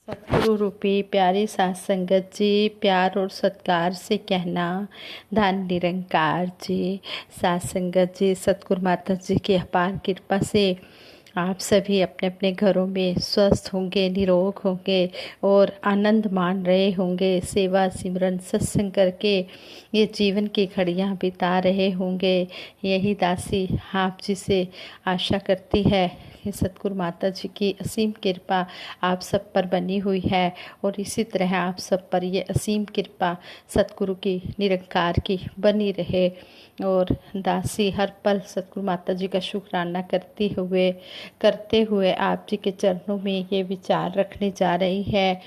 सतगुरु रूपी प्यारी साथ संगत जी, प्यार और सत्कार से कहना धन निरंकार जी। साथ संगत जी, सतगुरु माता जी की अपार कृपा से आप सभी अपने अपने घरों में स्वस्थ होंगे, निरोग होंगे और आनंद मान रहे होंगे। सेवा सिमरन सत्संग करके ये जीवन की घड़ियां बिता रहे होंगे। यही दासी आप जी से आशा करती है कि सतगुरु माता जी की असीम कृपा आप सब पर बनी हुई है और इसी तरह आप सब पर ये असीम कृपा सतगुरु की निरंकार की बनी रहे। और दासी हर पल सतगुरु माता जी का शुक्राना करते हुए आप जी के चरणों में ये विचार रखने जा रही है।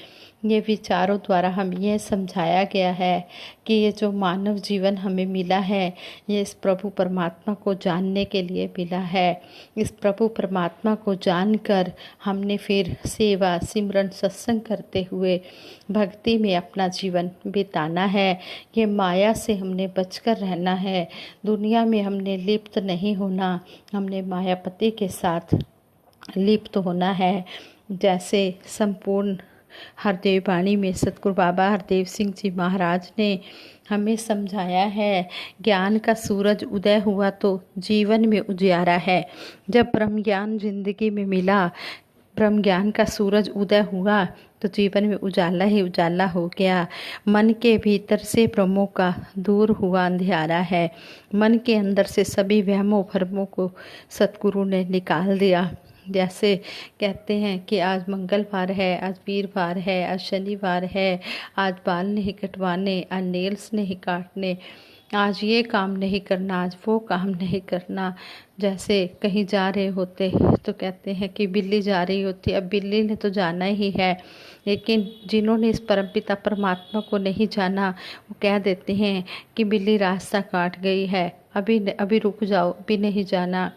ये विचारों द्वारा हम ये समझाया गया है कि ये जो मानव जीवन हमें मिला है, ये इस प्रभु परमात्मा को जानने के लिए मिला है। इस प्रभु परमात्मा को जानकर हमने फिर सेवा सिमरन सत्संग करते हुए भक्ति में अपना जीवन बिताना है। ये माया से हमने बचकर रहना है। दुनिया में हमने लिप्त नहीं होना, हमने मायापति के साथ लिप्त होना है। जैसे संपूर्ण हरदेव वाणी में सतगुरु बाबा हरदेव सिंह जी महाराज ने हमें समझाया है, ज्ञान का सूरज उदय हुआ तो जीवन में उजियारा है। जब ब्रह्म ज्ञान जिंदगी में मिला, ब्रह्म ज्ञान का सूरज उदय हुआ तो जीवन में उजाला ही उजाला हो गया। मन के भीतर से भ्रमों का दूर हुआ अंधियारा है। मन के अंदर से सभी वहमों भ्रमों को सतगुरु ने निकाल दिया। जैसे कहते हैं कि आज मंगलवार है, आज वीरवार है, आज शनिवार है, आज बाल नहीं कटवाने, आज नेल्स नहीं काटने, आज ये काम नहीं करना, आज वो काम नहीं करना। जैसे कहीं जा रहे होते तो कहते हैं कि बिल्ली जा रही होती, अब बिल्ली ने तो जाना ही है, लेकिन जिन्होंने इस परमपिता परमात्मा को नहीं जाना वो कह देते हैं कि बिल्ली रास्ता काट गई है, अभी रुक जाओ, अभी नहीं जाना।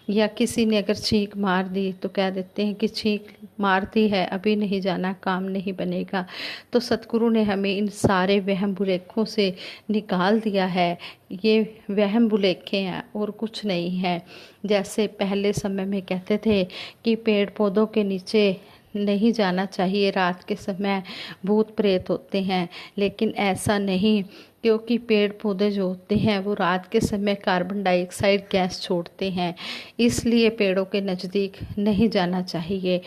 या किसी ने अगर छींक मार दी तो कह देते हैं कि छींक मारती है, अभी नहीं जाना, काम नहीं बनेगा। तो सतगुरु ने हमें इन सारे वहम भुलेखों से निकाल दिया है। ये वहम भुलेखे हैं और कुछ नहीं है। जैसे पहले समय में कहते थे कि पेड़ पौधों के नीचे नहीं जाना चाहिए, रात के समय भूत प्रेत होते हैं, लेकिन ऐसा नहीं, क्योंकि पेड़ पौधे जो होते हैं वो रात के समय कार्बन डाइऑक्साइड गैस छोड़ते हैं, इसलिए पेड़ों के नज़दीक नहीं जाना चाहिए।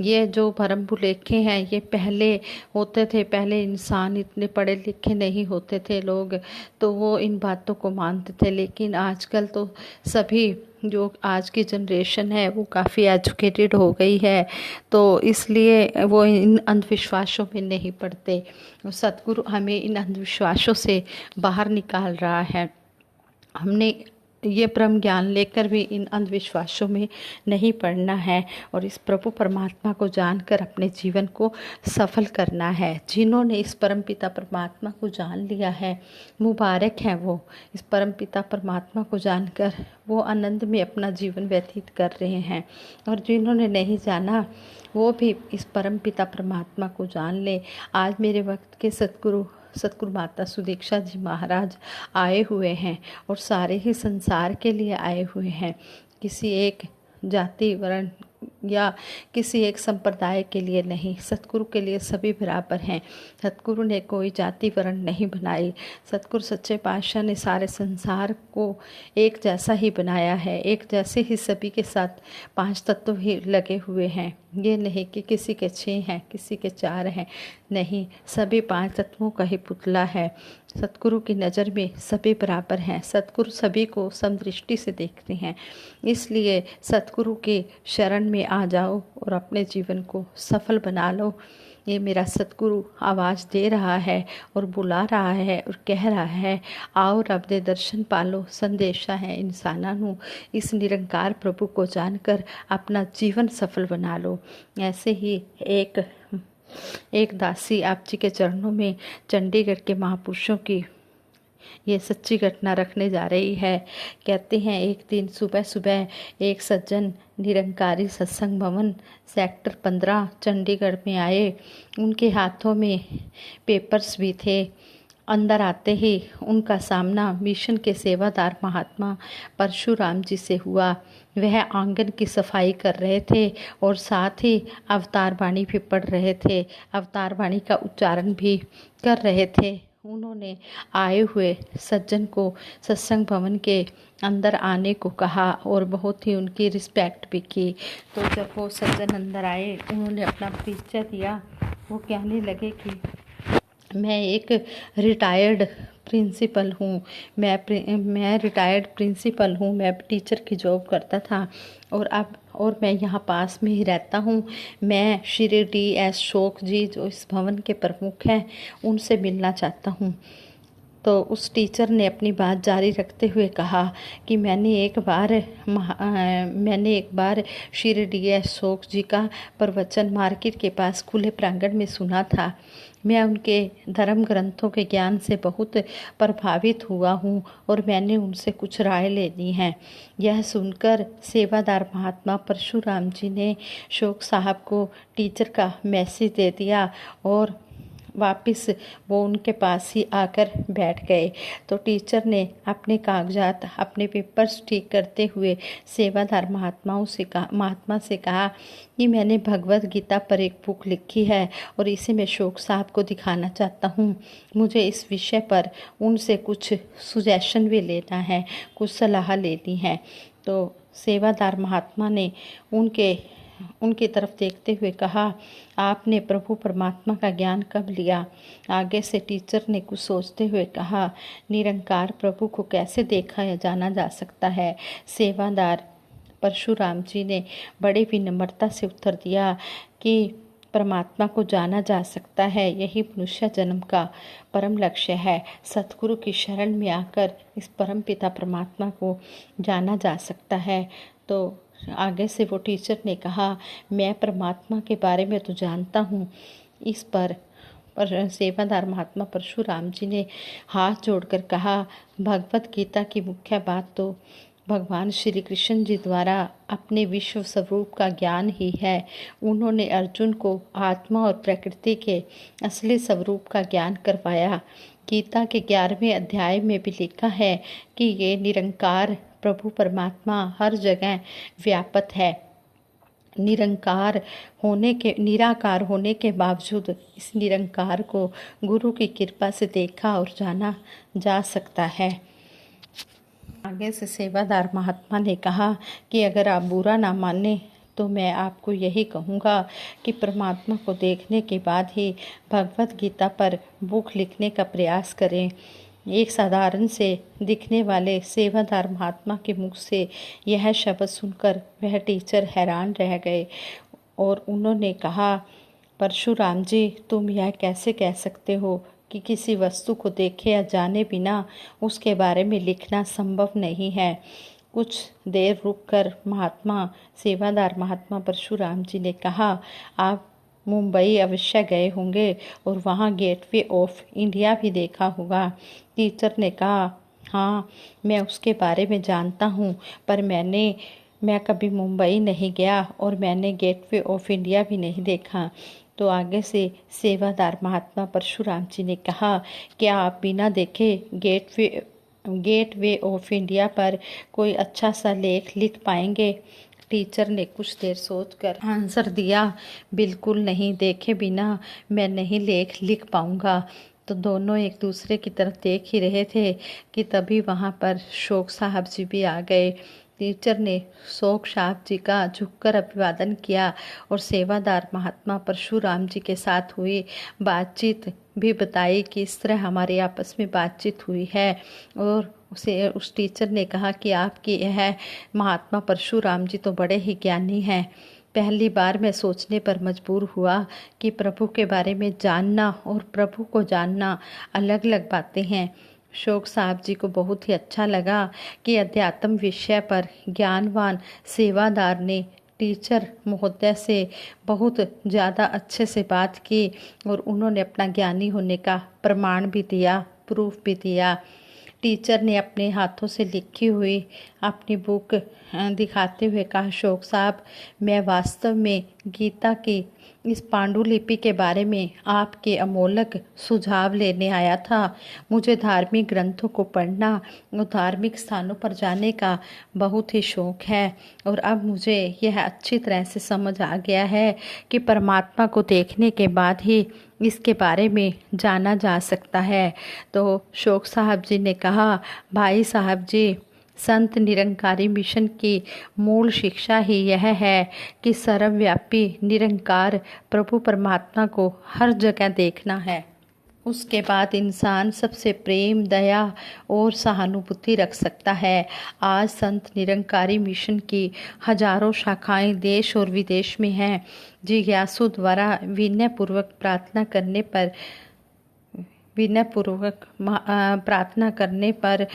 ये जो भरम भुलेखे हैं ये पहले होते थे। पहले इंसान इतने पढ़े लिखे नहीं होते थे लोग, तो वो इन बातों को मानते थे। लेकिन आजकल तो सभी जो आज की जनरेशन है वो काफ़ी एजुकेटेड हो गई है, तो इसलिए वो इन अंधविश्वासों में नहीं पड़ते। सतगुरु हमें इन अंधविश्वासों से बाहर निकाल रहा है। हमने ये ब्रह्म ज्ञान लेकर भी इन अंधविश्वासों में नहीं पड़ना है और इस प्रभु परमात्मा को जानकर अपने जीवन को सफल करना है। जिन्होंने इस परमपिता परमात्मा को जान लिया है, मुबारक हैं वो। इस परमपिता परमात्मा को जानकर वो आनंद में अपना जीवन व्यतीत कर रहे हैं, और जिन्होंने नहीं जाना वो भी इस परमपिता परमात्मा को जान ले। आज मेरे वक्त के सतगुरु माता सुदीक्षा जी महाराज आए हुए हैं और सारे ही संसार के लिए आए हुए हैं। किसी एक जाति वर्ण या किसी एक संप्रदाय के लिए नहीं, सतगुरु के लिए सभी बराबर हैं। सतगुरु ने कोई जाति वर्ण नहीं बनाई। सतगुरु सच्चे पातशाह ने सारे संसार को एक जैसा ही बनाया है। एक जैसे ही सभी के साथ 5 तत्व ही लगे हुए हैं। ये नहीं कि किसी के 6 हैं, किसी के 4 हैं, नहीं, सभी 5 तत्वों का ही पुतला है। सतगुरु की नज़र में सभी बराबर हैं। सतगुरु सभी को समदृष्टि से देखते हैं। इसलिए सतगुरु के शरण में आ जाओ और अपने जीवन को सफल बना लो। ये मेरा सतगुरु आवाज़ दे रहा है और बुला रहा है और कह रहा है, आओ रब दे दर्शन पालो। संदेशा है इंसानां नूं, इस निरंकार प्रभु को जानकर अपना जीवन सफल बना लो। ऐसे ही एक दासी आप जी के चरणों में चंडीगढ़ के महापुरुषों की ये सच्ची घटना रखने जा रही है। कहते हैं एक दिन सुबह सुबह एक सज्जन निरंकारी सत्संग भवन सेक्टर 15 चंडीगढ़ में आए। उनके हाथों में पेपर्स भी थे। अंदर आते ही उनका सामना मिशन के सेवादार महात्मा परशुराम जी से हुआ। वह आंगन की सफाई कर रहे थे और साथ ही अवतार वाणी भी पढ़ रहे थे, अवतार वाणी का उच्चारण भी कर रहे थे। उन्होंने आए हुए सज्जन को सत्संग भवन के अंदर आने को कहा और बहुत ही उनकी रिस्पेक्ट भी की। तो जब वो सज्जन अंदर आए, उन्होंने अपना परिचय दिया। वो कहने लगे कि मैं एक रिटायर्ड प्रिंसिपल हूँ, मैं रिटायर्ड प्रिंसिपल हूँ, मैं टीचर की जॉब करता था और मैं यहाँ पास में ही रहता हूँ। मैं श्री D.S. शोक जी जो इस भवन के प्रमुख हैं उनसे मिलना चाहता हूँ। तो उस टीचर ने अपनी बात जारी रखते हुए कहा कि मैंने एक बार श्री D.S. शोक जी का प्रवचन मार्केट के पास खुले प्रांगण में सुना था। मैं उनके धर्म ग्रंथों के ज्ञान से बहुत प्रभावित हुआ हूँ और मैंने उनसे कुछ राय लेनी है। यह सुनकर सेवादार महात्मा परशुराम जी ने शोक साहब को टीचर का मैसेज दे दिया और वापस वो उनके पास ही आकर बैठ गए। तो टीचर ने अपने कागजात, अपने पेपर्स ठीक करते हुए सेवादार महात्मा से कहा कि मैंने भगवत गीता पर एक बुक लिखी है और इसे मैं शोक साहब को दिखाना चाहता हूँ। मुझे इस विषय पर उनसे कुछ सुजेशन भी लेना है, कुछ सलाह लेनी है। तो सेवादार महात्मा ने उनकी तरफ देखते हुए कहा, आपने प्रभु परमात्मा का ज्ञान कब लिया? आगे से टीचर ने कुछ सोचते हुए कहा, निरंकार प्रभु को कैसे देखा या जाना जा सकता है? सेवादार परशुराम जी ने बड़े विनम्रता से उत्तर दिया कि परमात्मा को जाना जा सकता है, यही मनुष्य जन्म का परम लक्ष्य है। सतगुरु की शरण में आकर इस परम पिता परमात्मा को जाना जा सकता है। तो आगे से वो टीचर ने कहा, मैं परमात्मा के बारे में तो जानता हूँ। इस पर सेवादार महात्मा परशुराम जी ने हाथ जोड़कर कहा, भगवत गीता की मुख्य बात तो भगवान श्री कृष्ण जी द्वारा अपने विश्व स्वरूप का ज्ञान ही है। उन्होंने अर्जुन को आत्मा और प्रकृति के असली स्वरूप का ज्ञान करवाया। गीता के 11वें अध्याय में भी लिखा है कि ये निरंकार प्रभु परमात्मा हर जगह व्यापक है। निराकार होने के बावजूद इस निरंकार को गुरु की कृपा से देखा और जाना जा सकता है। आगे से सेवादार महात्मा ने कहा कि अगर आप बुरा ना माने तो मैं आपको यही कहूँगा कि परमात्मा को देखने के बाद ही भगवत गीता पर बुक लिखने का प्रयास करें। एक साधारण से दिखने वाले सेवादार महात्मा के मुख से यह शब्द सुनकर वह टीचर हैरान रह गए और उन्होंने कहा, परशुराम जी, तुम यह कैसे कह सकते हो कि किसी वस्तु को देखे या जाने बिना उसके बारे में लिखना संभव नहीं है। कुछ देर रुककर सेवादार महात्मा परशुराम जी ने कहा, आप मुंबई अवश्य गए होंगे और वहाँ गेटवे ऑफ इंडिया भी देखा होगा। टीचर ने कहा, हाँ, मैं उसके बारे में जानता हूँ, पर मैं कभी मुंबई नहीं गया और मैंने गेटवे ऑफ इंडिया भी नहीं देखा। तो आगे से सेवादार महात्मा परशुराम जी ने कहा, क्या आप बिना देखे गेटवे ऑफ इंडिया पर कोई अच्छा सा लेख लिख पाएंगे? टीचर ने कुछ देर सोचकर आंसर दिया, बिल्कुल नहीं, देखे बिना मैं नहीं लेख लिख पाऊंगा। तो दोनों एक दूसरे की तरफ देख ही रहे थे कि तभी वहाँ पर शोक साहब जी भी आ गए। टीचर ने शोक साहब जी का झुककर अभिवादन किया और सेवादार महात्मा परशुराम जी के साथ हुई बातचीत भी बताई कि इस तरह हमारे आपस में बातचीत हुई है। और उस टीचर ने कहा कि आपकी यह महात्मा परशुराम जी तो बड़े ही ज्ञानी हैं। पहली बार मैं सोचने पर मजबूर हुआ कि प्रभु के बारे में जानना और प्रभु को जानना अलग अलग बातें हैं। शोक साहब जी को बहुत ही अच्छा लगा कि अध्यात्म विषय पर ज्ञानवान सेवादार ने टीचर महोदय से बहुत ज़्यादा अच्छे से बात की और उन्होंने अपना ज्ञानी होने का प्रमाण भी दिया, प्रूफ भी दिया। टीचर ने अपने हाथों से लिखी हुई अपनी बुक दिखाते हुए कहा, अशोक साहब, मैं वास्तव में गीता की इस पांडुलिपि के बारे में आपके अमोलक सुझाव लेने आया था। मुझे धार्मिक ग्रंथों को पढ़ना और धार्मिक स्थानों पर जाने का बहुत ही शौक है और अब मुझे यह अच्छी तरह से समझ आ गया है कि परमात्मा को देखने के बाद ही इसके बारे में जाना जा सकता है। तो अशोक साहब जी ने कहा, भाई साहब जी, संत निरंकारी मिशन की मूल शिक्षा ही यह है कि सर्वव्यापी निरंकार प्रभु परमात्मा को हर जगह देखना है। उसके बाद इंसान सबसे प्रेम, दया और सहानुभूति रख सकता है। आज संत निरंकारी मिशन की हजारों शाखाएं देश और विदेश में हैं। जिज्ञासु द्वारा विनयपूर्वक प्रार्थना करने पर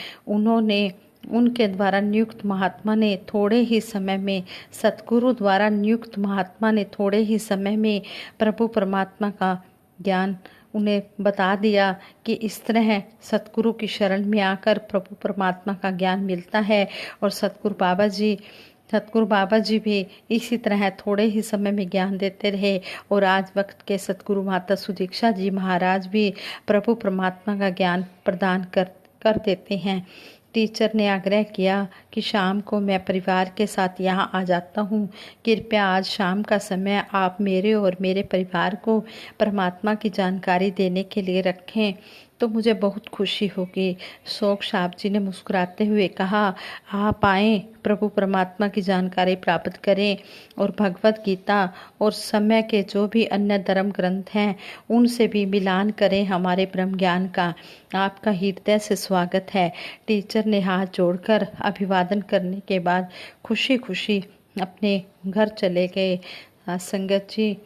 उनके द्वारा नियुक्त महात्मा ने थोड़े ही समय में सतगुरु द्वारा नियुक्त महात्मा ने थोड़े ही समय में प्रभु परमात्मा का ज्ञान उन्हें बता दिया कि इस तरह सतगुरु की शरण में आकर प्रभु परमात्मा का ज्ञान मिलता है। और सतगुरु बाबा जी भी इसी तरह थोड़े ही समय में ज्ञान देते रहे और आज वक्त के सतगुरु माता सुदीक्षा जी महाराज भी प्रभु परमात्मा का ज्ञान प्रदान कर देते हैं। टीचर ने आग्रह किया कि शाम को मैं परिवार के साथ यहाँ आ जाता हूँ। कृपया आज शाम का समय आप मेरे और मेरे परिवार को परमात्मा की जानकारी देने के लिए रखें तो मुझे बहुत खुशी होगी। अशोक साहब जी ने मुस्कुराते हुए कहा, आप आएँ, प्रभु परमात्मा की जानकारी प्राप्त करें और भगवत गीता और समय के जो भी अन्य धर्म ग्रंथ हैं उनसे भी मिलान करें हमारे ब्रह्म ज्ञान का। आपका हृदय से स्वागत है। टीचर ने हाथ जोड़कर अभिवादन करने के बाद खुशी खुशी अपने घर चले गए। संगत जी,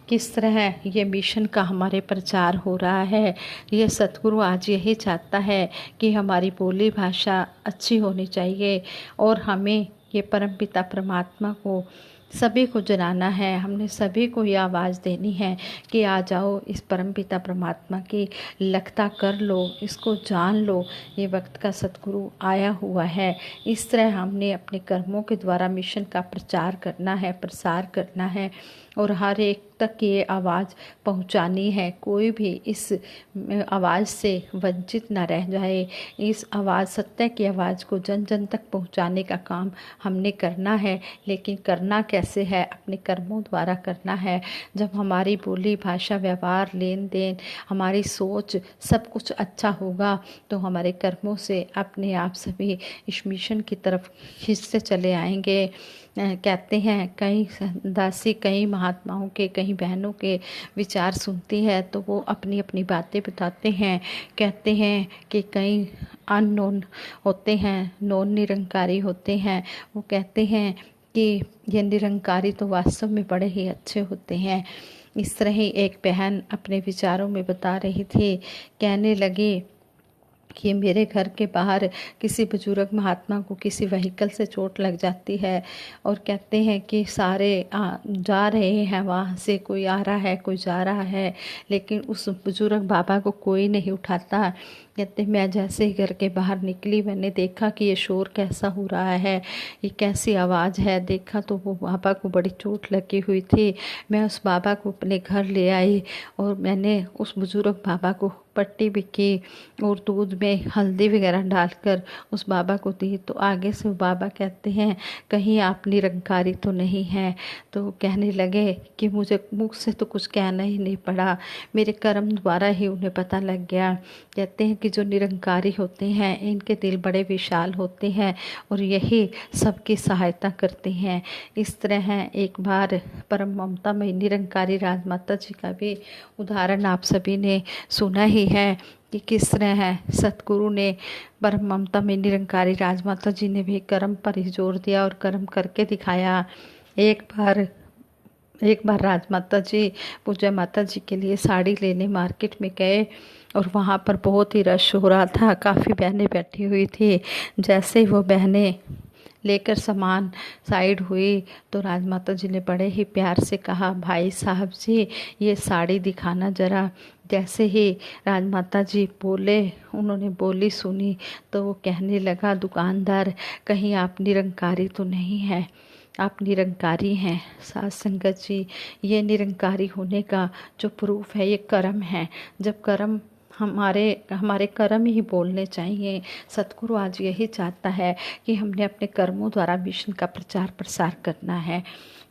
किस तरह ये मिशन का हमारे प्रचार हो रहा है। ये सतगुरु आज यही चाहता है कि हमारी बोली भाषा अच्छी होनी चाहिए और हमें ये परमपिता परमात्मा को सभी को जनाना है। हमने सभी को ये आवाज़ देनी है कि आ जाओ, इस परमपिता परमात्मा की लगता कर लो, इसको जान लो। ये वक्त का सतगुरु आया हुआ है। इस तरह हमने अपने कर्मों के द्वारा मिशन का प्रचार करना है, प्रसार करना है और हर एक तक ये आवाज़ पहुंचानी है। कोई भी इस आवाज़ से वंचित ना रह जाए। इस आवाज़, सत्य की आवाज़ को जन जन तक पहुंचाने का काम हमने करना है। लेकिन करना कैसे है? अपने कर्मों द्वारा करना है। जब हमारी बोली भाषा, व्यवहार, लेन देन, हमारी सोच सब कुछ अच्छा होगा तो हमारे कर्मों से अपने आप सभी इस मिशन की तरफ खींचते चले आएंगे। कहते हैं कई दासी कई महात्माओं के, कई बहनों के विचार सुनती है तो वो अपनी अपनी बातें बताते हैं। कहते हैं कि कई अननोन होते हैं, नॉन निरंकारी होते हैं। वो कहते हैं कि ये निरंकारी तो वास्तव में बड़े ही अच्छे होते हैं। इस तरह ही एक बहन अपने विचारों में बता रही थी। कहने लगी कि मेरे घर के बाहर किसी बुजुर्ग महात्मा को किसी व्हीकल से चोट लग जाती है और कहते हैं कि सारे जा रहे हैं, वहाँ से कोई आ रहा है, कोई जा रहा है, लेकिन उस बुजुर्ग बाबा को कोई नहीं उठाता। कहते मैं जैसे ही घर के बाहर निकली मैंने देखा कि ये शोर कैसा हो रहा है, ये कैसी आवाज़ है। देखा तो वो बाबा को बड़ी चोट लगी हुई थी। मैं उस बाबा को अपने घर ले आई और मैंने उस बुजुर्ग बाबा को पट्टी भी की और दूध में हल्दी वगैरह डालकर उस बाबा को दी। तो आगे से वो बाबा कहते हैं कहीं आप निरंकारी तो नहीं हैं। तो कहने लगे कि मुझे मुख से तो कुछ कहना ही नहीं पड़ा, मेरे कर्म द्वारा ही उन्हें पता लग गया। कहते हैं कि जो निरंकारी होते हैं इनके दिल बड़े विशाल होते हैं और यही सबकी सहायता करते हैं। इस तरह एक बार परम ममता में निरंकारी राजमाता जी का भी उदाहरण आप सभी ने सुना ही है कि किस तरह है सतगुरु ने परम ममता में निरंकारी राजमाता जी ने भी कर्म पर ही जोर दिया और कर्म करके दिखाया। एक बार राजमाता जी पूजा माता जी के लिए साड़ी लेने मार्केट में गए और वहाँ पर बहुत ही रश हो रहा था। काफ़ी बहनें बैठी हुई थी। जैसे ही वो बहनें लेकर सामान साइड हुई तो राजमाता जी ने बड़े ही प्यार से कहा, भाई साहब जी ये साड़ी दिखाना ज़रा। जैसे ही राजमाता जी बोले, उन्होंने बोली सुनी तो वो कहने लगा, दुकानदार कहीं आप निरंकारी तो नहीं हैं? आप निरंकारी हैं साध संगत जी। ये निरंकारी होने का जो प्रूफ है ये कर्म है। जब कर्म हमारे हमारे कर्म ही बोलने चाहिए। सतगुरु आज यही चाहता है कि हमने अपने कर्मों द्वारा मिशन का प्रचार प्रसार करना है।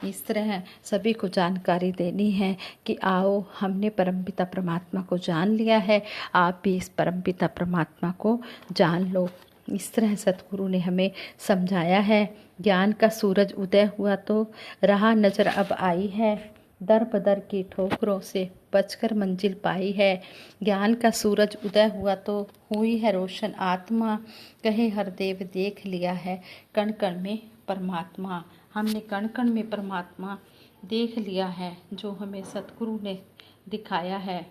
इस तरह सभी को जानकारी देनी है कि आओ, हमने परमपिता परमात्मा को जान लिया है, आप भी इस परमपिता परमात्मा को जान लो। इस तरह सतगुरु ने हमें समझाया है। ज्ञान का सूरज उदय हुआ तो राह नजर अब आई है, दर बदर की ठोकरों से बचकर मंजिल पाई है। ज्ञान का सूरज उदय हुआ तो हुई है रोशन आत्मा, कहे हर देव देख लिया है कण कण में परमात्मा। हमने कण कण में परमात्मा देख लिया है, जो हमें सतगुरु ने दिखाया है,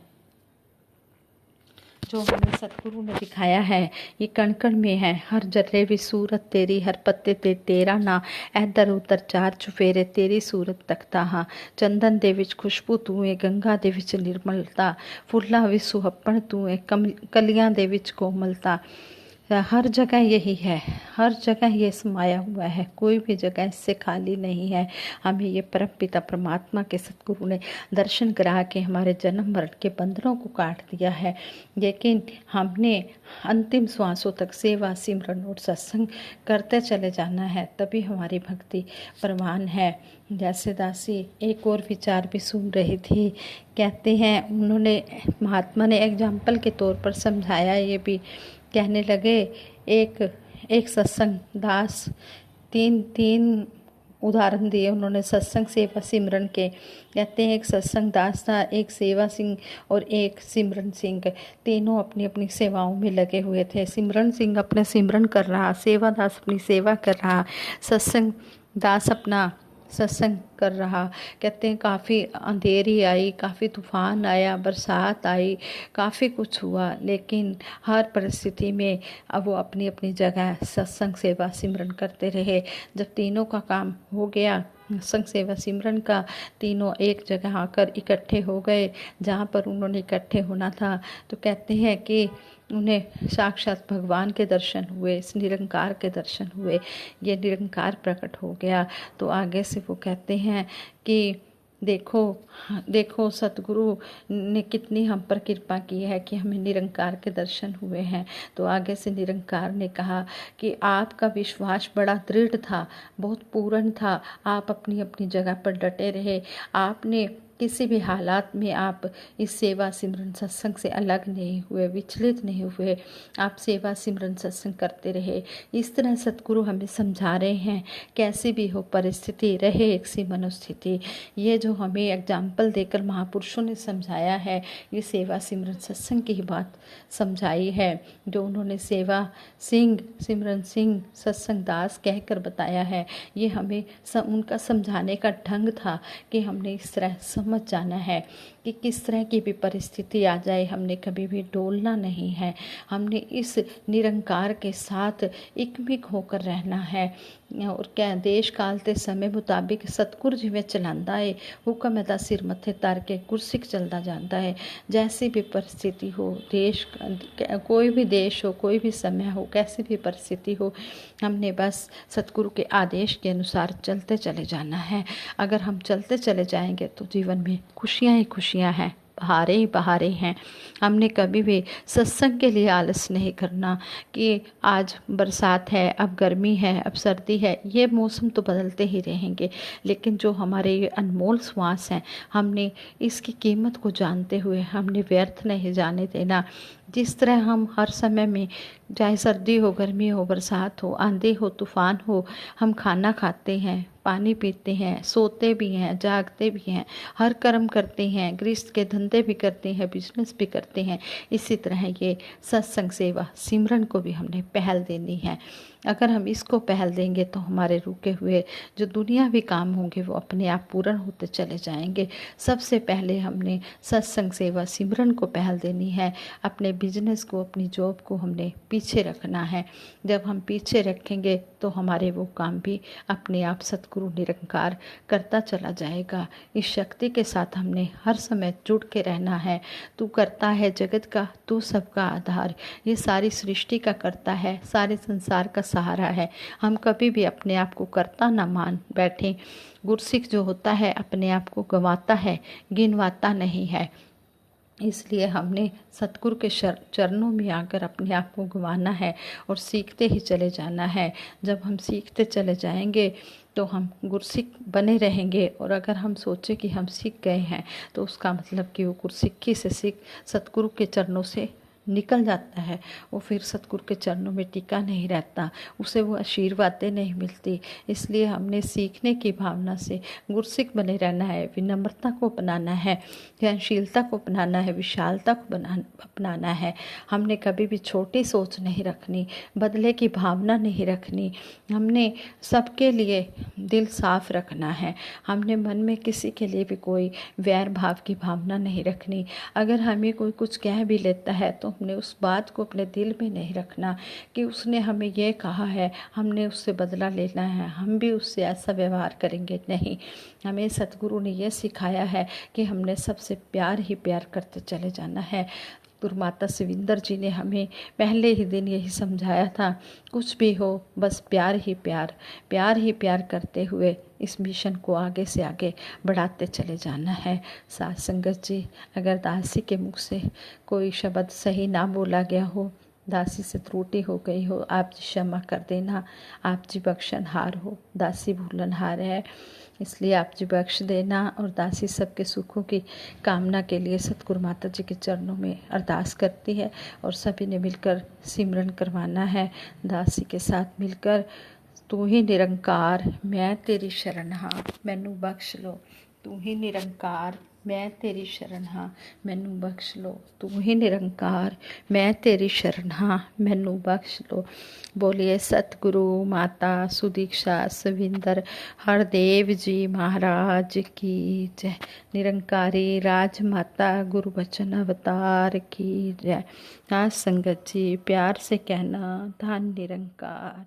जो हमें सतगुरु ने दिखाया है ये कण कण में है। हर जर्रे भी सूरत तेरी, हर पत्ते ते तेरा ना, इधर उधर चार चुफेरे तेरी सूरत तकता हाँ। चंदन दे विच खुशबू तू है, गंगा दे विच निर्मलता, फुल्ला विच सुहप्पण तू है, कलियां दे विच कोमलता। हर जगह यही है, हर जगह ये समाया हुआ है, कोई भी जगह इससे खाली नहीं है। हमें ये परमपिता परमात्मा के सतगुरु ने दर्शन करा के हमारे जन्म मरण के बंधनों को काट दिया है। लेकिन हमने अंतिम श्वासों तक सेवा सिमरन और सत्संग करते चले जाना है, तभी हमारी भक्ति प्रवान है। जैसे दासी एक और विचार भी सुन रही थी, कहते हैं उन्होंने, महात्मा ने एग्जाम्पल के तौर पर समझाया। ये भी कहने लगे, एक सत्संग दास, तीन उदाहरण दिए उन्होंने सत्संग सेवा सिमरन के। कहते हैं एक सत्संग दास था, एक सेवा सिंह और एक सिमरन सिंह। तीनों अपनी अपनी सेवाओं में लगे हुए थे। सिमरन सिंह अपने सिमरन कर रहा, सेवा दास अपनी सेवा कर रहा, सत्संग दास अपना सत्संग कर रहा। कहते हैं काफ़ी अंधेरी आई, काफ़ी तूफान आया, बरसात आई, काफ़ी कुछ हुआ, लेकिन हर परिस्थिति में अब वो अपनी अपनी जगह सत्संग सेवा सिमरन करते रहे। जब तीनों का काम हो गया, सत्संग सेवा सिमरन का, तीनों एक जगह आकर इकट्ठे हो गए जहाँ पर उन्होंने इकट्ठे होना था। तो कहते हैं कि उन्हें साक्षात भगवान के दर्शन हुए, इस निरंकार के दर्शन हुए, ये निरंकार प्रकट हो गया। तो आगे से वो कहते हैं कि देखो देखो सतगुरु ने कितनी हम पर कृपा की है कि हमें निरंकार के दर्शन हुए हैं। तो आगे से निरंकार ने कहा कि आपका विश्वास बड़ा दृढ़ था, बहुत पूर्ण था, आप अपनी अपनी जगह पर डटे रहे, आपने किसी भी हालात में आप इस सेवा सिमरन सत्संग से अलग नहीं हुए, विचलित नहीं हुए, आप सेवा सिमरन सत्संग करते रहे। इस तरह सतगुरु हमें समझा रहे हैं, कैसी भी हो परिस्थिति रहे एक सी मनोस्थिति। ये जो हमें एग्जाम्पल देकर महापुरुषों ने समझाया है, ये सेवा सिमरन सत्संग की ही बात समझाई है, जो उन्होंने सेवा सिंह, सिमरन सिंह, सत्संग दास कहकर बताया है। ये हमें उनका समझाने का ढंग था कि हमने इस तरह समझ जाना है कि किस तरह की भी परिस्थिति आ जाए, हमने कभी भी डोलना नहीं है। हमने इस निरंकार के साथ एकमिक होकर रहना है। और क्या देश काल ते समय मुताबिक सतगुर जिवें चलांदा है, हुक्म दा सिर मत्थे तर के गुरसिख चलता जाता है। जैसी भी परिस्थिति हो, देश कोई भी देश हो, कोई भी समय हो, कैसी भी परिस्थिति हो, हमने बस सतगुरु के आदेश के अनुसार चलते चले जाना है। अगर हम चलते चले जाएंगे तो जीवन में खुशियाँ ही खुशियाँ हैं, बहारे ही बहारे हैं। हमने कभी भी सत्संग के लिए आलस नहीं करना कि आज बरसात है, अब गर्मी है, अब सर्दी है, ये मौसम तो बदलते ही रहेंगे, लेकिन जो हमारे ये अनमोल श्वास हैं, हमने इसकी कीमत को जानते हुए हमने व्यर्थ नहीं जाने देना। जिस तरह हम हर समय में, चाहे सर्दी हो, गर्मी हो, बरसात हो, आंधी हो, तूफान हो, हम खाना खाते हैं, पानी पीते हैं, सोते भी हैं, जागते भी हैं, हर कर्म करते हैं, गृहस्थ के धंधे भी करते हैं, बिजनेस भी करते हैं। इसी तरह ये सत्संग सेवा सिमरन को भी हमने पहल देनी है। अगर हम इसको पहल देंगे तो हमारे रुके हुए जो दुनियावी काम होंगे वो अपने आप पूर्ण होते चले जाएंगे। सबसे पहले हमने सत्संग सेवा सिमरन को पहल देनी है। अपने बिजनेस को, अपनी जॉब को हमने पीछे रखना है। जब हम पीछे रखेंगे तो हमारे वो काम भी अपने आप सतगुरु निरंकार करता चला जाएगा। इस शक्ति के साथ हमने हर समय जुड़ के रहना है। तू करता है जगत का, तू सबका आधार। ये सारी सृष्टि का करता है, सारे संसार का सहारा है। हम कभी भी अपने आप को करता ना मान बैठें। गुरसिख जो होता है अपने आप को गंवाता है, गिनवाता नहीं है। इसलिए हमने सतगुरु के चरणों में आकर अपने आप को गंवाना है और सीखते ही चले जाना है। जब हम सीखते चले जाएंगे तो हम गुरसिख बने रहेंगे। और अगर हम सोचें कि हम सीख गए हैं तो उसका मतलब कि वो गुरसिक्खी से सीख सतगुरु के चरणों से निकल जाता है, वो फिर सतगुरु के चरणों में टिका नहीं रहता, उसे वो आशीर्वादें नहीं मिलती। इसलिए हमने सीखने की भावना से गुरसिख बने रहना है, विनम्रता को अपनाना है, सहनशीलता को अपनाना है, विशालता को अपनाना है। हमने कभी भी छोटी सोच नहीं रखनी, बदले की भावना नहीं रखनी। हमने सबके लिए दिल साफ रखना है। हमने मन में किसी के लिए भी कोई वैर भाव की भावना नहीं रखनी। अगर हमें कोई कुछ कह भी लेता है तो हमने उस बात को अपने दिल में नहीं रखना कि उसने हमें ये कहा है, हमने उससे बदला लेना है, हम भी उससे ऐसा व्यवहार करेंगे। नहीं, हमें सतगुरु ने यह सिखाया है कि हमने सबसे प्यार ही प्यार करते चले जाना है। गुरुमाता शिविंदर जी ने हमें पहले ही दिन यही समझाया था, कुछ भी हो बस प्यार ही प्यार, प्यार ही प्यार करते हुए इस मिशन को आगे से आगे बढ़ाते चले जाना है। साथ संगत जी, अगर दासी के मुख से कोई शब्द सही ना बोला गया हो, दासी से त्रुटि हो गई हो, आप जी क्षमा कर देना। आप जी बख्शनहार हो, दासी भूलनहार है, इसलिए आप जी बख्श देना। और दासी सबके सुखों की कामना के लिए सतगुरु माता जी के चरणों में अरदास करती है और सभी ने मिलकर सिमरन करवाना है दासी के साथ मिलकर। तू ही निरंकार मैं तेरी शरण हाँ, मैनू बख्श लो। तू ही निरंकार मैं तेरी शरण हाँ, मैनू बख्श लो। तू ही निरंकार मैं तेरी शरण हाँ, मैनू बख्श लो। बोलिए सतगुरु माता सुदीक्षा शिविंदर हरदेव जी महाराज की जय। निरंकारी राजमाता गुरु बचन अवतार की जय। आज संगत जी प्यार से कहना धन निरंकार।